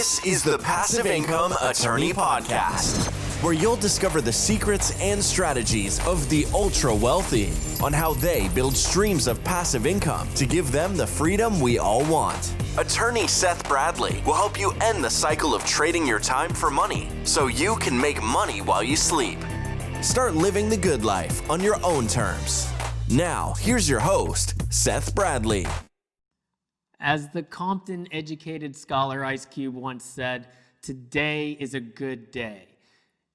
This is the Passive Income Attorney Podcast, where you'll discover the secrets and strategies of the ultra wealthy on how they build streams of passive income to give them the freedom we all want. Attorney Seth Bradley will help you end the cycle of trading your time for money so you can make money while you sleep. Start living the good life on your own terms. Now, here's your host, Seth Bradley. As the Compton-educated scholar Ice Cube once said, today is a good day.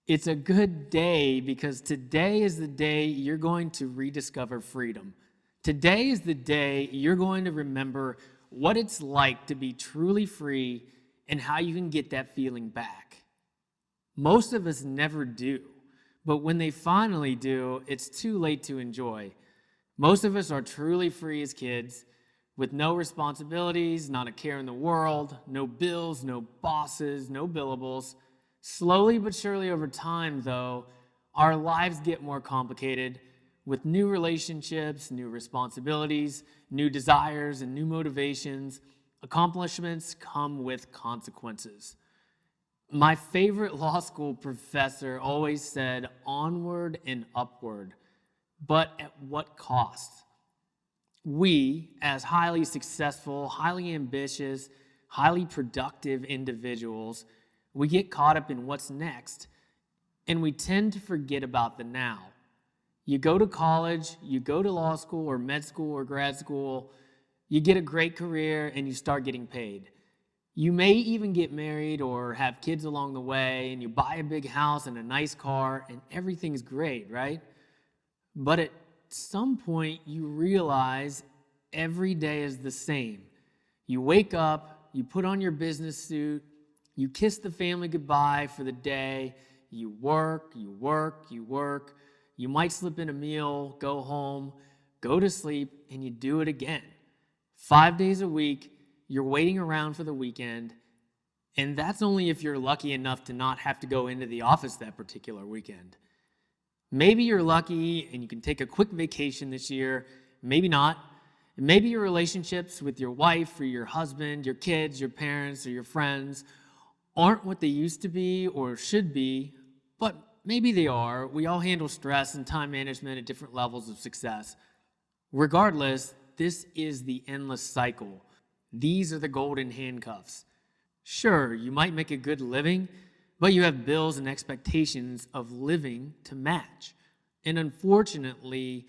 It's a good day because today is the day you're going to rediscover freedom. Today is the day you're going to remember what it's like to be truly free and how you can get that feeling back. Most of us never do, but when they finally do, it's too late to enjoy. Most of us are truly free as kids, with no responsibilities, not a care in the world, no bills, no bosses, no billables. Slowly but surely over time, though, our lives get more complicated with new relationships, new responsibilities, new desires, and new motivations. Accomplishments come with consequences. My favorite law school professor always said, onward and upward, but at what cost? We, as highly successful, highly ambitious, highly productive individuals, we get caught up in what's next, and we tend to forget about the now. You go to college, you go to law school or med school or grad school, you get a great career, and you start getting paid. You may even get married or have kids along the way, and you buy a big house and a nice car, and everything's great, right? But at some point, you realize every day is the same. You wake up, you put on your business suit, you kiss the family goodbye for the day, you work, you might slip in a meal, go home, go to sleep, and you do it again. 5 days a week, you're waiting around for the weekend, and that's only if you're lucky enough to not have to go into the office that particular weekend. Maybe you're lucky and you can take a quick vacation this year, maybe not. Maybe your relationships with your wife or your husband, your kids, your parents, or your friends aren't what they used to be or should be, but maybe they are. We all handle stress and time management at different levels of success. Regardless, this is the endless cycle. These are the golden handcuffs. Sure, you might make a good living, but you have bills and expectations of living to match. And unfortunately,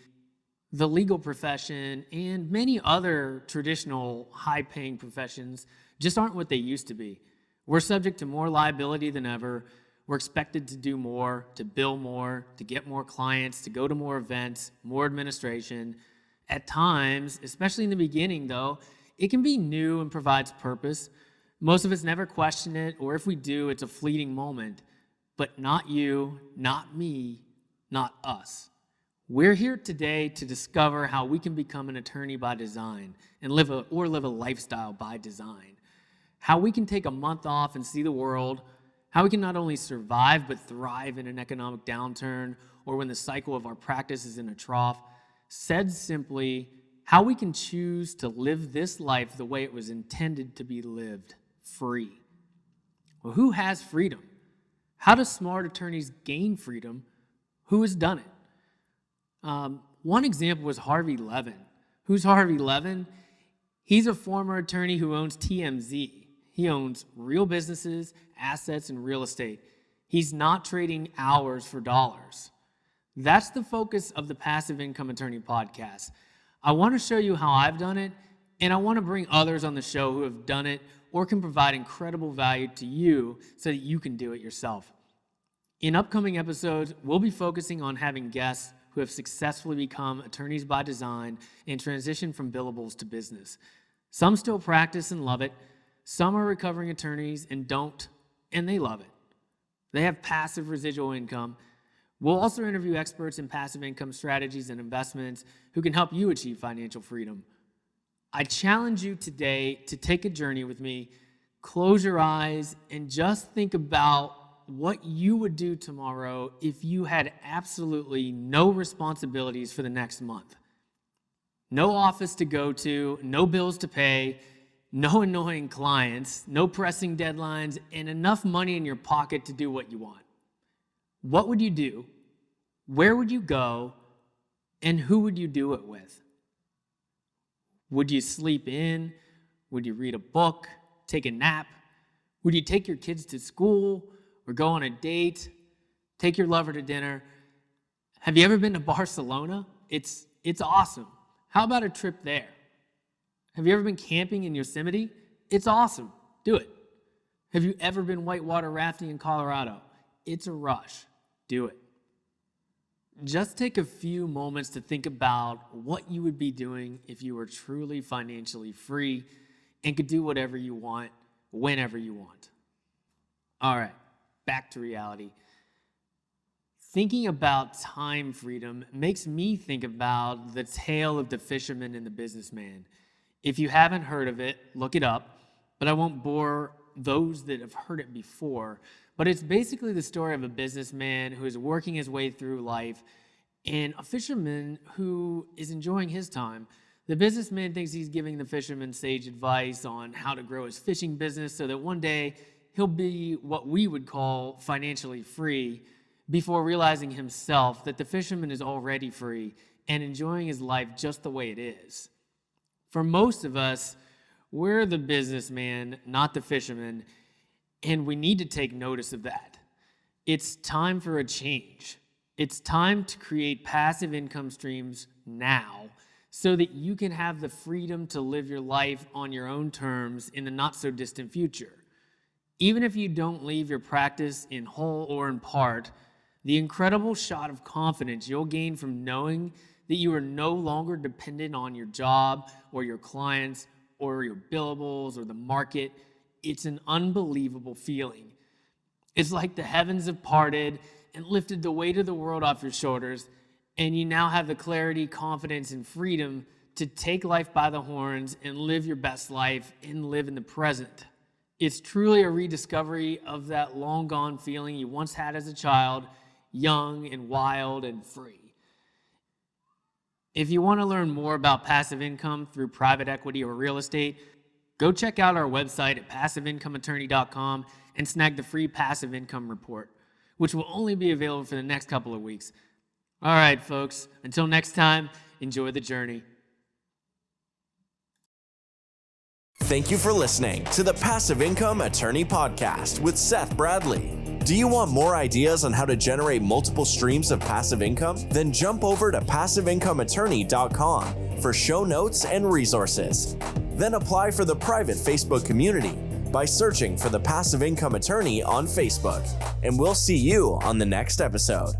the legal profession and many other traditional high-paying professions just aren't what they used to be. We're subject to more liability than ever. We're expected to do more, to bill more, to get more clients, to go to more events, more administration. At times, especially in the beginning though, it can be new and provides purpose. Most of us never question it, or if we do, it's a fleeting moment. But not you, not me, not us. We're here today to discover how we can become an attorney by design and live a lifestyle by design. How we can take a month off and see the world. How we can not only survive but thrive in an economic downturn or when the cycle of our practice is in a trough. Said simply, how we can choose to live this life the way it was intended to be lived. Free. Well, who has freedom? How do smart attorneys gain freedom? Who has done it? One example was Harvey Levin. Who's Harvey Levin? He's a former attorney who owns TMZ. He owns real businesses, assets, and real estate. He's not trading hours for dollars. That's the focus of the Passive Income Attorney Podcast. I want to show you how I've done it, and I want to bring others on the show who have done it or can provide incredible value to you so that you can do it yourself. In upcoming episodes, we'll be focusing on having guests who have successfully become attorneys by design and transitioned from billables to business. Some still practice and love it. Some are recovering attorneys and don't, and they love it. They have passive residual income. We'll also interview experts in passive income strategies and investments who can help you achieve financial freedom. I challenge you today to take a journey with me, close your eyes, and just think about what you would do tomorrow if you had absolutely no responsibilities for the next month. No office to go to, no bills to pay, no annoying clients, no pressing deadlines, and enough money in your pocket to do what you want. What would you do? Where would you go? And who would you do it with? Would you sleep in? Would you read a book? Take a nap? Would you take your kids to school or go on a date? Take your lover to dinner? Have you ever been to Barcelona? It's awesome. How about a trip there? Have you ever been camping in Yosemite? It's awesome. Do it. Have you ever been whitewater rafting in Colorado? It's a rush. Do it. Just take a few moments to think about what you would be doing if you were truly financially free and could do whatever you want, whenever you want. All right, back to reality. Thinking about time freedom makes me think about the tale of the fisherman and the businessman. If you haven't heard of it, look it up, but I won't bore those that have heard it before. But it's basically the story of a businessman who is working his way through life and a fisherman who is enjoying his time. The businessman thinks he's giving the fisherman sage advice on how to grow his fishing business so that one day he'll be what we would call financially free, before realizing himself that the fisherman is already free and enjoying his life just the way it is. For most of us, we're the businessman, not the fisherman, and we need to take notice of that. It's time for a change. It's time to create passive income streams now so that you can have the freedom to live your life on your own terms in the not so distant future. Even if you don't leave your practice in whole or in part, the incredible shot of confidence you'll gain from knowing that you are no longer dependent on your job or your clients or your billables or the market, it's an unbelievable feeling. It's like the heavens have parted and lifted the weight of the world off your shoulders, and you now have the clarity, confidence, and freedom to take life by the horns and live your best life and live in the present. It's truly a rediscovery of that long-gone feeling you once had as a child, young and wild and free. If you want to learn more about passive income through private equity or real estate, go check out our website at passiveincomeattorney.com and snag the free passive income report, which will only be available for the next couple of weeks. All right, folks, until next time, enjoy the journey. Thank you for listening to the Passive Income Attorney Podcast with Seth Bradley. Do you want more ideas on how to generate multiple streams of passive income? Then jump over to passiveincomeattorney.com for show notes and resources. Then apply for the private Facebook community by searching for the Passive Income Attorney on Facebook. And we'll see you on the next episode.